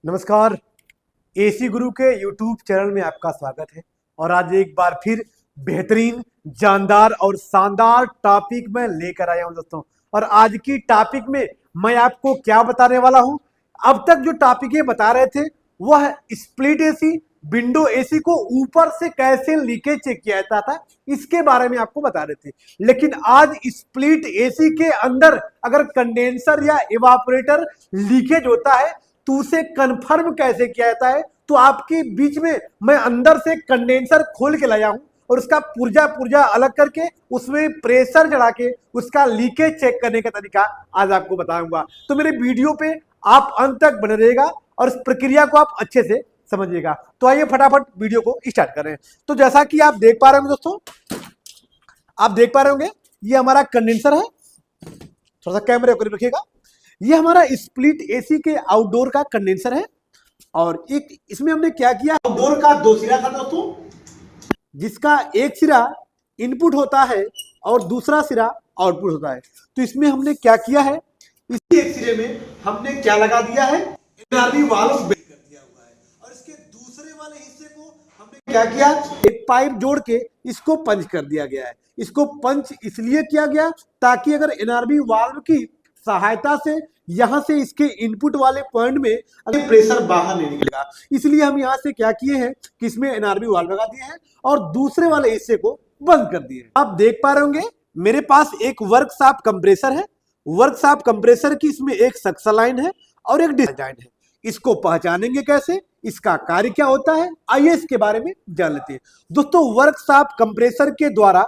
नमस्कार। एसी गुरु के YouTube channel में आपका स्वागत है और आज एक बार फिर बेहतरीन, जानदार और शानदार टॉपिक में लेकर आया हूं दोस्तों। और आज की टॉपिक में मैं आपको क्या बताने वाला हूं। अब तक जो टॉपिक ये बता रहे थे वह स्प्लिट एसी, विंडो एसी को ऊपर से कैसे लीकेज चेक किया जाता था इसके बारे में आपको बता रहे थे। लेकिन आज स्प्लिट एसी के अंदर अगर कंडेंसर या इवापोरेटर लीकेज होता है तो उसे कंफर्म कैसे किया जाता है, तो आपके बीच में मैं अंदर से कंडेंसर खोल के लाया हूं और उसका पुर्जा पुर्जा अलग करके उसमें प्रेशर चढ़ा के उसका लीकेज चेक करने का तरीका आज आपको बताऊंगा। तो मेरे वीडियो पे आप अंत तक बने रहिएगा और इस प्रक्रिया को आप अच्छे से समझिएगा। तो आइए फटाफट वीडियो को स्टार्ट करें। तो जैसा कि आप देख पा रहे होंगे दोस्तों, आप देख पा रहे होंगे ये हमारा कंडेंसर है। थोड़ा सा कैमरे को करीब रखिएगा। ये हमारा स्प्लिट एसी के आउटडोर का कंडेंसर है और एक इसमें हमने क्या किया, आउटडोर का दो सिरा था दोस्तों, जिसका एक सिरा इनपुट होता है और दूसरा सिरा आउटपुट होता है। तो इसमें हमने क्या किया है, इसी एक सिरे में हमने क्या लगा दिया है, एनआरबी वाल्व बेल्ट कर दिया हुआ है और इसके दूसरे वाले हिस्से को हमने क्या किया, एक पाइप जोड़ के इसको पंच कर दिया गया है। इसको पंच इसलिए किया गया ताकि अगर एनआरबी वाल्व की सहायता से यहां से इसके इनपुट वाले पॉइंट में अगर प्रेशर बाहर नहीं निकलेगा, इसलिए हम यहां से क्या किए हैं कि इसमें एनआरबी वाल्व लगा दिए हैं और दूसरे वाले हिस्से को बंद कर दिए। आप देख पा रहे होंगे मेरे पास एक वर्कशॉप कंप्रेसर है। वर्कशॉप कंप्रेसर की इसमें एक सक्शन लाइन है और एक डिजाइन है। इसको पहचानेंगे कैसे, इसका कार्य क्या होता है, आइए इसके बारे में जान लेते हैं। दोस्तों, वर्कशॉप कंप्रेसर के द्वारा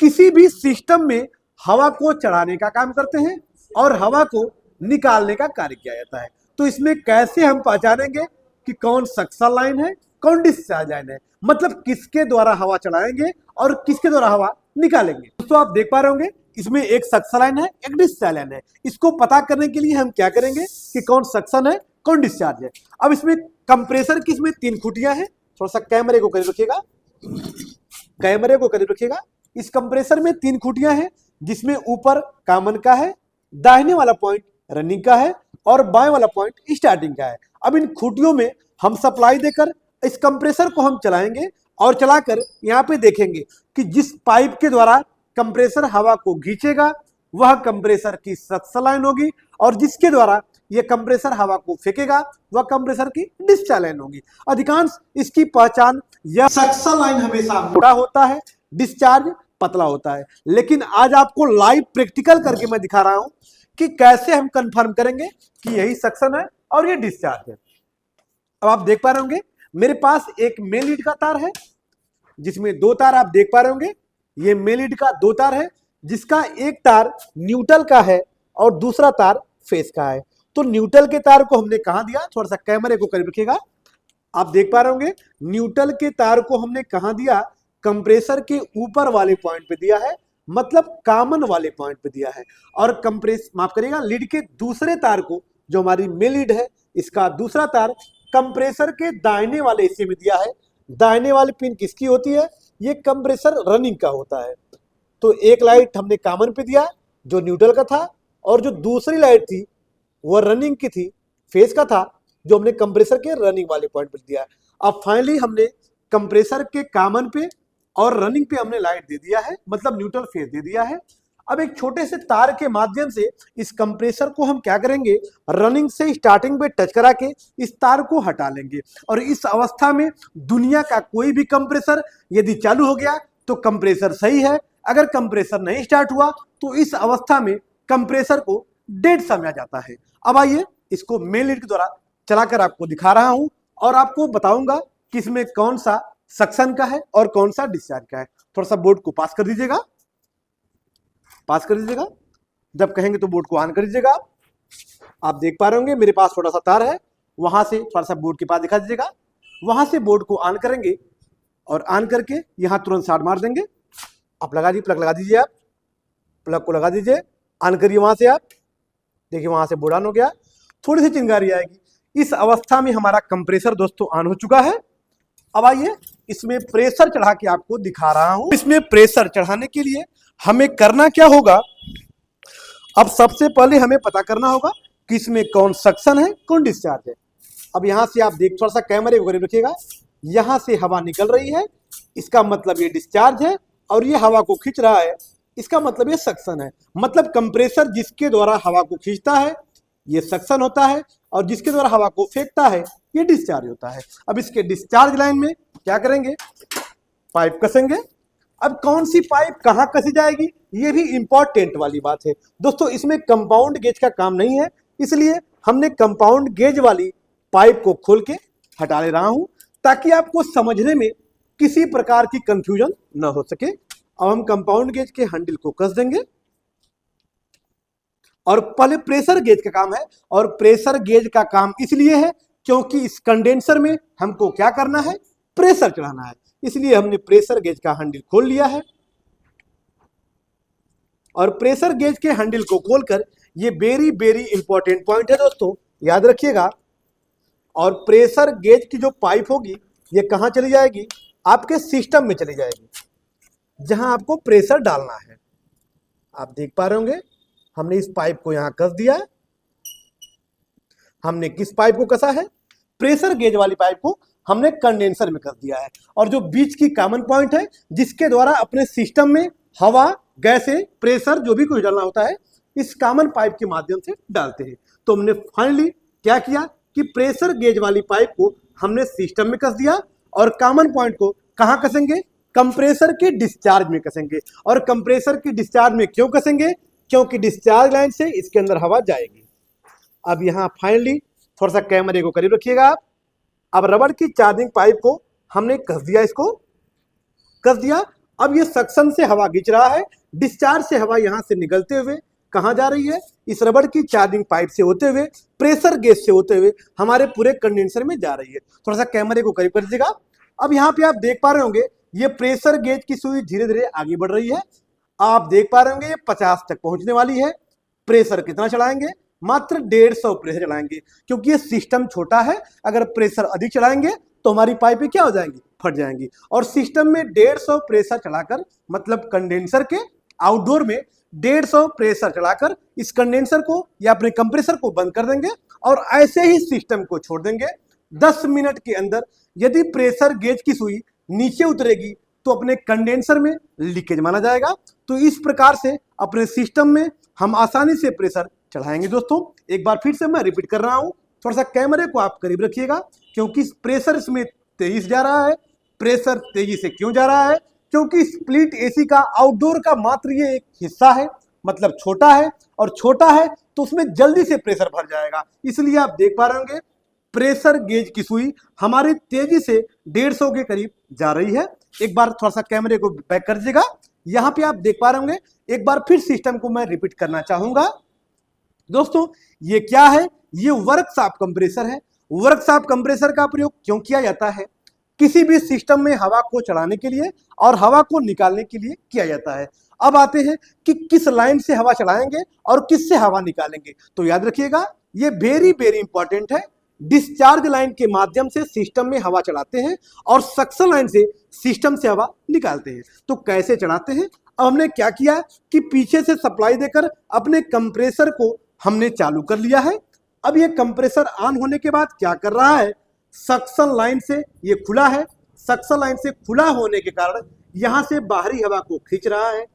किसी भी सिस्टम में हवा को चढ़ाने का काम करते हैं और हवा को निकालने का कार्य किया जाता है। तो इसमें कैसे हम पहचानेंगे कि कौन सक्शन लाइन है, कौन डिस्चार्ज लाइन है, मतलब किसके द्वारा हवा चढ़ाएंगे और किसके द्वारा हवा निकालेंगे। दोस्तों, आप देख पा रहे होंगे इसमें एक सक्शन लाइन है, एक डिस्चार्ज लाइन है। इसको पता करने के लिए हम क्या करेंगे कि कौन सक्शन है, कौन डिस्चार्ज है। अब इसमें कंप्रेसर की इसमें 3 खुटियां हैं। थोड़ा सा कैमरे को करीब रखिएगा, कैमरे को करीब रखिएगा। इस कंप्रेसर में 3 खुटियां हैं, जिसमें ऊपर कॉमन का है, दाहिने वाला पॉइंट रनिंग का है और बाएं वाला पॉइंट स्टार्टिंग का है। अब इन खुटियों में हम सप्लाई देकर इस कंप्रेसर को हम चलाएंगे और चलाकर यहाँ पे देखेंगे कि जिस पाइप के द्वारा कंप्रेसर हवा को खींचेगा वह कंप्रेसर की सक्शन लाइन होगी और जिसके द्वारा यह कंप्रेसर हवा को फेंकेगा वह कंप्रेसर की डिस्चार्ज लाइन होगी। अधिकांश इसकी पहचान, यह सक्शन लाइन हमेशा मोटा होता है, डिस्चार्ज पतला होता है। लेकिन आज आपको लाइव प्रैक्टिकल करके मैं दिखा रहा हूं कि कैसे हम कंफर्म करेंगे कि यही सक्शन है और ये डिस्चार्ज है। अब आप देख पा रहे होंगे मेरे पास एक मेन लीड का तार है, जिसमें 2 तार आप देख पा रहे होंगे। ये मेन लीड का 2 तार है, जिसका एक तार न्यूट्रल का है और दूसरा तार फेस का है। तो न्यूट्रल के तार को हमने कहां दिया, थोड़ा सा कैमरे को करीब रखिएगा। आप देख पा रहे होंगे न्यूट्रल के तार को हमने कहां दिया, कंप्रेसर के ऊपर वाले पॉइंट पे दिया है, मतलब कॉमन वाले पॉइंट पे दिया है। और माफ करिएगा, लीड के दूसरे तार को, जो हमारी मेन लीड है, इसका दूसरा तार कंप्रेसर के दाहिने वाले हिस्से में दिया है। दाहिने वाली पिन किसकी होती है, ये कंप्रेसर रनिंग का होता है। तो एक लाइट हमने कॉमन पे दिया जो न्यूट्रल का था और जो दूसरी लाइट थी वह रनिंग की थी, फेस का था, जो हमने कंप्रेसर के रनिंग वाले पॉइंट पे दिया। अब फाइनली हमने कंप्रेसर के कॉमन पे और रनिंग पे हमने लाइट दे दिया है, मतलब न्यूट्रल फेस दे दिया है। अब एक छोटे से तार के माध्यम से इस कंप्रेसर को हम क्या करेंगे, रनिंग से स्टार्टिंग पे टच करा के इस तार को हटा लेंगे। और इस अवस्था में दुनिया का कोई भी कंप्रेसर यदि चालू हो गया तो कंप्रेसर सही है, अगर कंप्रेसर नहीं स्टार्ट हुआ तो इस अवस्था में कंप्रेसर को डेड समझा जाता है। अब आइए इसको मेन लीड के द्वारा चलाकर आपको दिखा रहा हूं और आपको बताऊंगा कि इसमें कौन सा सक्शन का है और कौन सा डिस्चार्ज का है। थोड़ा सा बोर्ड को पास कर दीजिएगा, पास कर दीजिएगा। जब कहेंगे तो बोर्ड को ऑन कर दीजिएगा। आप देख पा रहे होंगे मेरे पास छोटा सा तार है, वहां से थोड़ा सा बोर्ड के पास दिखा दीजिएगा। वहां से बोर्ड को ऑन करेंगे और ऑन करके यहां तुरंत शॉर्ट मार देंगे। आप लगा दीजिए, प्लग लगा दीजिए, आप प्लग को लगा दीजिए, ऑन करिए। वहां से आप देखिए वहां से बोर्ड ऑन हो गया, थोड़ी सी चिंगारी आएगी। इस अवस्था में हमारा कंप्रेसर दोस्तों ऑन हो चुका है। अब आइए इसमें प्रेशर चढ़ा के आपको दिखा रहा हूं। इसमें प्रेशर चढ़ाने के लिए हमें करना क्या होगा, अब सबसे पहले हमें पता करना होगा कि इसमें कौन सक्शन है, कौन डिस्चार्ज है। अब यहां से आप देख, थोड़ा सा कैमरे को करीब रखिएगा, यहां से हवा निकल रही है, इसका मतलब ये डिस्चार्ज है, और ये हवा को खींच रहा है, इसका मतलब ये सक्शन है। मतलब कंप्रेसर जिसके द्वारा हवा को खींचता है ये सक्शन होता है, और जिसके द्वारा हवा को फेंकता है ये डिस्चार्ज होता है। अब इसके डिस्चार्ज लाइन में क्या करेंगे, पाइप कसेंगे। अब कौन सी पाइप कहां कसी जाएगी, ये भी इंपॉर्टेंट वाली बात है दोस्तों। इसमें कंपाउंड गेज का काम नहीं है, इसलिए हमने कंपाउंड गेज वाली पाइप को खोल के हटा ले रहा हूं, ताकि आपको समझने में किसी प्रकार की कंफ्यूजन न हो सके। अब हम कंपाउंड गेज के हैंडल को कस देंगे, और पहले प्रेशर गेज का काम है, और प्रेशर गेज का काम इसलिए है क्योंकि इस कंडेंसर में हमको क्या करना है, प्रेशर चढ़ाना है, इसलिए हमने प्रेशर गेज का हैंडल खोल लिया है। और प्रेशर गेज के हैंडल को खोलकर, ये वेरी वेरी इंपॉर्टेंट पॉइंट है दोस्तों, याद रखिएगा। और प्रेशर गेज की जो पाइप होगी ये कहां चली जाएगी, आपके सिस्टम में चली जाएगी, जहां आपको प्रेशर डालना है। आप देख पा रहे होंगे, हमने इस पाइप को यहां कस दिया है। हमने किस पाइप को कसा है, प्रेशर गेज वाली पाइप को हमने कंडेंसर में कस दिया है। और जो बीच की कॉमन पॉइंट है, जिसके द्वारा अपने सिस्टम में हवा, गैसें, प्रेशर जो भी कुछ डालना होता है, इस कॉमन पाइप के माध्यम से डालते हैं। तो हमने फाइनली क्या किया कि प्रेशर गेज वाली पाइप को हमने सिस्टम में कस दिया, और कॉमन पॉइंट को कहां कसेंगे, कंप्रेसर के डिस्चार्ज में कसेंगे। और कंप्रेसर के डिस्चार्ज में क्यों कसेंगे, क्योंकि डिस्चार्ज लाइन से इसके अंदर हवा जाएगी। अब यहां फाइनली थोड़ा सा कैमरे को करीब रखिएगा आप। अब रबड़ की चार्जिंग पाइप को हमने कस दिया, इसको कस दिया। अब ये सक्शन से हवा खींच रहा है, डिस्चार्ज से हवा यहां से निकलते हुए कहां जा रही है, इस रबड़ की चार्जिंग पाइप से होते हुए, प्रेशर गेज से होते हुए हमारे पूरे कंडेंसर में जा रही है। थोड़ा सा कैमरे को करीब कर दीजिएगा। अब यहाँ पे आप देख पा रहे होंगे, ये प्रेशर गेज की सुई धीरे धीरे आगे बढ़ रही है। आप देख पा रहे होंगे ये 50 तक पहुंचने वाली है। प्रेशर कितना चलाएंगे, मात्र 150 प्रेशर चलाएंगे, क्योंकि ये सिस्टम छोटा है। अगर प्रेशर अधिक चलाएंगे तो हमारी पाइपें क्या हो जाएंगी, फट जाएंगी। और सिस्टम में 150 प्रेशर चलाकर, मतलब कंडेंसर के आउटडोर में 150 प्रेशर चलाकर इस कंडेंसर को या अपने कंप्रेसर को बंद कर देंगे, और ऐसे ही सिस्टम को छोड़ देंगे। 10 मिनट के अंदर यदि प्रेशर गेज की सुई नीचे उतरेगी तो अपने कंडेंसर में लीकेज माना जाएगा। तो इस प्रकार से अपने सिस्टम में हम आसानी से प्रेशर चढ़ाएंगे। दोस्तों एक बार फिर से मैं रिपीट कर रहा हूं, थोड़ा सा कैमरे को आप करीब रखिएगा, क्योंकि प्रेशर इसमें तेजी से जा रहा है। प्रेशर तेजी से क्यों जा रहा है, क्योंकि स्प्लिट एसी का आउटडोर का मात्र ये एक हिस्सा है, मतलब छोटा है, और छोटा है तो उसमें जल्दी से प्रेशर भर जाएगा। इसलिए आप देख पा रहे होंगे प्रेशर गेज की सुई हमारी तेजी से 150 के करीब जा रही है। एक बार थोड़ा सा कैमरे को बैक कर दीजिएगा। यहां पे आप देख पा रहे होंगे, एक बार फिर सिस्टम को मैं रिपीट करना चाहूंगा। दोस्तों ये क्या है, ये वर्कशॉप कंप्रेसर है। वर्कशॉप कंप्रेसर का प्रयोग क्यों किया जाता है, किसी भी सिस्टम में हवा को चलाने के लिए और हवा को निकालने के लिए किया जाता है। अब आते हैं कि किस लाइन से हवा चलाएंगे और किससे हवा निकालेंगे। तो याद रखिएगा, ये वेरी वेरी इंपॉर्टेंट है। डिस्चार्ज लाइन के माध्यम से सिस्टम में हवा चलाते हैं, और सक्शन लाइन से सिस्टम से हवा निकालते हैं। तो कैसे चलाते हैं, अब हमने क्या किया कि पीछे से सप्लाई देकर अपने कंप्रेसर को हमने चालू कर लिया है। अब ये कंप्रेसर ऑन होने के बाद क्या कर रहा है, सक्शन लाइन से ये खुला है, सक्शन लाइन से खुला होने के कारण यहां से बाहरी हवा को खींच रहा है,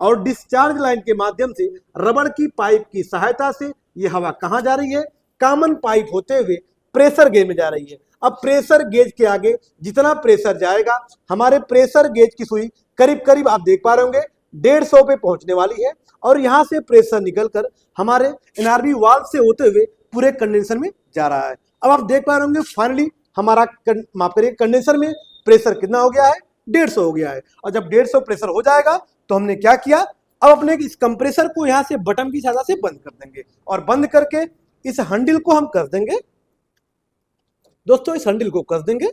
और डिस्चार्ज लाइन के माध्यम से रबड़ की पाइप की सहायता से ये हवा कहां जा रही है, कॉमन पाइप होते हुए प्रेशर गेज में जा रही है। अब प्रेशर गेज के आगे जितना प्रेशर जाएगा, हमारे प्रेशर गेज की सुई करीब करीब आप देख पा रहे होंगे 150 पे पहुंचने वाली है, और यहां से प्रेशर निकलकर हमारे एनआरबी वाल्व से होते हुए पूरे कंडेंसर में जा रहा है। अब आप देख पा रहे होंगे फाइनली हमारा माफ करिए कंडेंसर में प्रेशर कितना हो गया है, 150 हो गया है। और जब 150 प्रेशर हो जाएगा तो हमने क्या किया, अब अपने इस कंप्रेसर को यहां से बटन की सहायता से बंद कर देंगे, और बंद करके इस हैंडल को हम कस देंगे। दोस्तों इस हैंडल को कस देंगे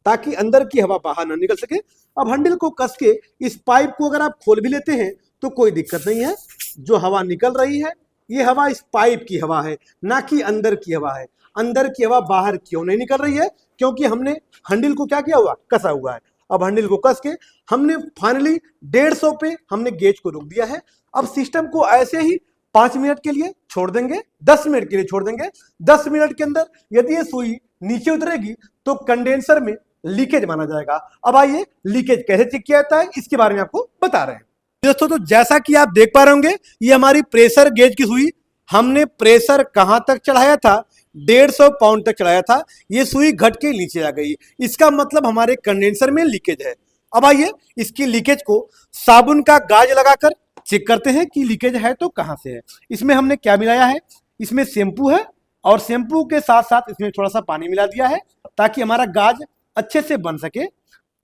ताकि अंदर की हवा बाहर ना निकल सके। अब हैंडल को कस के इस पाइप को अगर आप खोल भी लेते हैं तो कोई दिक्कत नहीं है। जो हवा निकल रही है ये हवा इस पाइप की हवा है, ना कि अंदर की हवा है। अंदर की हवा बाहर क्यों नहीं निकल रही है, क्योंकि हमने हैंडल को क्या किया हुआ, कसा हुआ है। अब हैंडल को कस के हमने फाइनली 150 पे हमने गेज को रोक दिया है। अब सिस्टम को ऐसे ही 5 मिनट के लिए छोड़ देंगे, 10 मिनट के लिए छोड़ देंगे। 10 मिनट के अंदर यदि ये सुई नीचे उतरेगी तो कंडेंसर में लीकेज माना जाएगा। अब आइए लीकेज कैसे चेक किया जाता है इसके बारे में आपको बता रहे हैं दोस्तों। तो जैसा कि आप देख पा रहे होंगे, ये हमारी प्रेशर गेज की सुई, हमने प्रेशर कहां तक चढ़ाया था, 150 पाउंड तक चढ़ाया था। ये सुई घट के नीचे आ गई, इसका मतलब हमारे कंडेंसर में लीकेज है। अब आइए इसकी लीकेज को साबुन का गाज लगाकर चेक करते हैं कि लीकेज है तो कहां से है। इसमें हमने क्या मिलाया है, इसमें शैम्पू है और शैम्पू के साथ साथ इसमें थोड़ा सा पानी मिला दिया है ताकि हमारा गाज अच्छे से बन सके।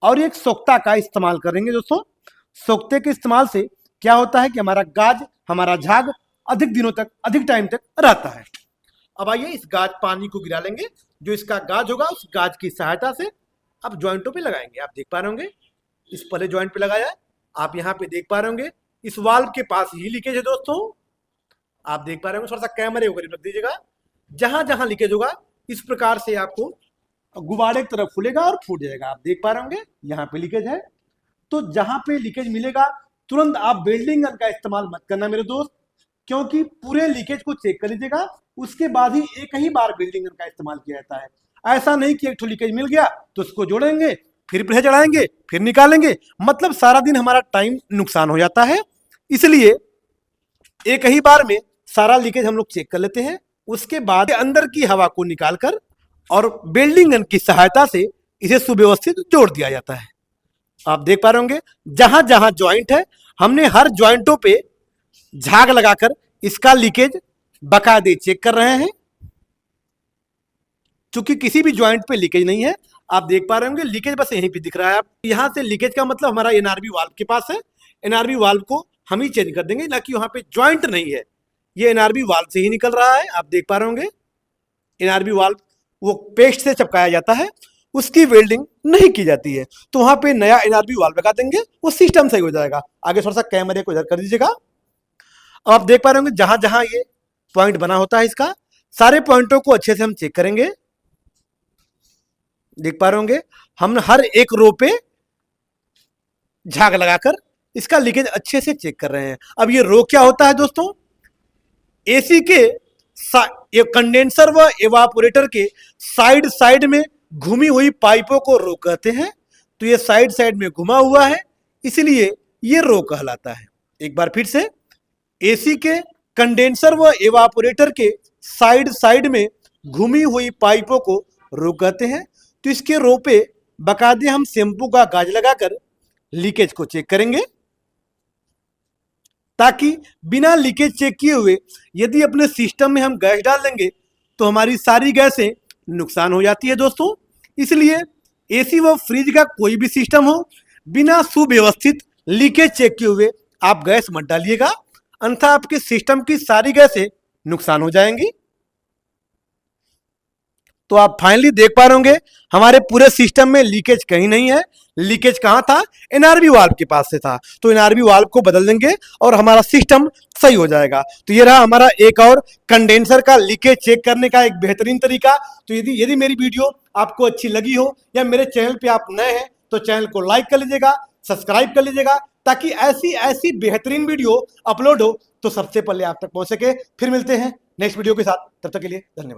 और एक सोख्ता का इस्तेमाल करेंगे दोस्तों। सोख्ते के इस्तेमाल से क्या होता है कि हमारा गाज, हमारा झाग अधिक दिनों तक, अधिक टाइम तक रहता है। अब आइए इस गाज पानी को गिरा लेंगे, जो इसका गाज होगा उस गाज की सहायता से अब ज्वाइंटों पे लगाएंगे। आप देख पा रहे होंगे इस पहले ज्वाइंट पे लगाया, आप यहाँ पे देख पा रहे होंगे इस वाल्व के पास ही लीकेज है दोस्तों। आप देख पा रहे होंगे, थोड़ा सा कैमरे को करीब रख दीजिएगा। जहां जहां लीकेज होगा इस प्रकार से आपको गुब्बारे की तरफ फूलेगा और फूट जाएगा। आप देख पा रहे होंगे यहाँ पे लीकेज है, तो जहां पे लीकेज मिलेगा तुरंत आप वेल्डिंग गन का इस्तेमाल मत करना मेरे दोस्त, क्योंकि पूरे लीकेज को चेक कर लीजिएगा, उसके बाद ही एक ही बार वेल्डिंग गन का इस्तेमाल किया जाता है। ऐसा नहीं कि एक ठो लीकेज मिल गया तो उसको जोड़ेंगे, फिर प्रेशर चढ़ाएंगे, फिर निकालेंगे, मतलब सारा दिन हमारा टाइम नुकसान हो जाता है। इसलिए एक ही बार में सारा लीकेज हम लोग चेक कर लेते हैं, उसके बाद अंदर की हवा को निकालकर और वेल्डिंग गन की सहायता से इसे सुव्यवस्थित जोड़ दिया जाता है। आप देख पा रहे होंगे जहां जहां ज्वाइंट है हमने हर ज्वाइंटों पे झाग लगाकर इसका लीकेज बाकायदे चेक कर रहे हैं। चूंकि किसी भी ज्वाइंट पे लीकेज नहीं है, आप देख पा रहे होंगे लीकेज बस यहीं पे दिख रहा है। आप यहां से लीकेज का मतलब हमारा एनआरबी वाल्व के पास है, एनआरबी वाल्व को हम ही चेंज कर देंगे, ना कि वहां पे ज्वाइंट नहीं है, ये एनआरबी वाल्व से ही निकल रहा है। आप देख पा रहे होंगे एनआरबी वाल्व वो पेस्ट से चिपकाया जाता है, उसकी वेल्डिंग नहीं की जाती है, तो वहां पे नया एनआरबी वाल्व लगा देंगे, वो सिस्टम सही हो जाएगा। आगे थोड़ा सा कैमरे को इधर कर दीजिएगा। आप देख पा रहे होंगे जहां जहां ये पॉइंट बना होता है इसका सारे पॉइंटों को अच्छे से हम चेक करेंगे। देख पा रहे होंगे हम हर एक रो पे झाग लगाकर इसका लीकेज अच्छे से चेक कर रहे हैं। अब ये रो क्या होता है दोस्तों, एसी के ये कंडेंसर व एवापोरेटर के साइड साइड में घूमी हुई पाइपों को रो कहते हैं। तो ये साइड साइड में घुमा हुआ है, इसलिए ये रो कहलाता है। एक बार फिर से, एसी के कंडेंसर व एवापोरेटर के साइड साइड में घूमी हुई पाइपों को रो कहते हैं। तो इसके रो पे बाकायदे हम शैम्पू का गाज लगाकर लीकेज को चेक करेंगे, ताकि बिना लीकेज चेक किए हुए यदि अपने सिस्टम में हम गैस डाल देंगे तो हमारी सारी गैसें नुकसान हो जाती है दोस्तों। इसलिए एसी व फ्रिज का कोई भी सिस्टम हो, बिना सुव्यवस्थित लीकेज चेक किए हुए आप गैस मत डालिएगा, अन्यथा आपके सिस्टम की सारी गैसें नुकसान हो जाएंगी। तो आप फाइनली देख पा रहे होंगे हमारे पूरे सिस्टम में लीकेज कहीं नहीं है। लीकेज कहां था, एनआरबी वाल्व के पास से था, तो एनआरबी वाल्व को बदल देंगे और हमारा सिस्टम सही हो जाएगा। तो ये रहा हमारा एक और कंडेंसर का लीकेज चेक करने का एक बेहतरीन तरीका। तो यदि मेरी वीडियो आपको अच्छी लगी हो या मेरे चैनल पे आप नए हैं तो चैनल को लाइक कर लीजिएगा, सब्सक्राइब कर लीजिएगा, ताकि ऐसी ऐसी बेहतरीन वीडियो अपलोड हो तो सबसे पहले आप तक पहुंच सके। फिर मिलते हैं नेक्स्ट वीडियो के साथ, तब तक के लिए धन्यवाद।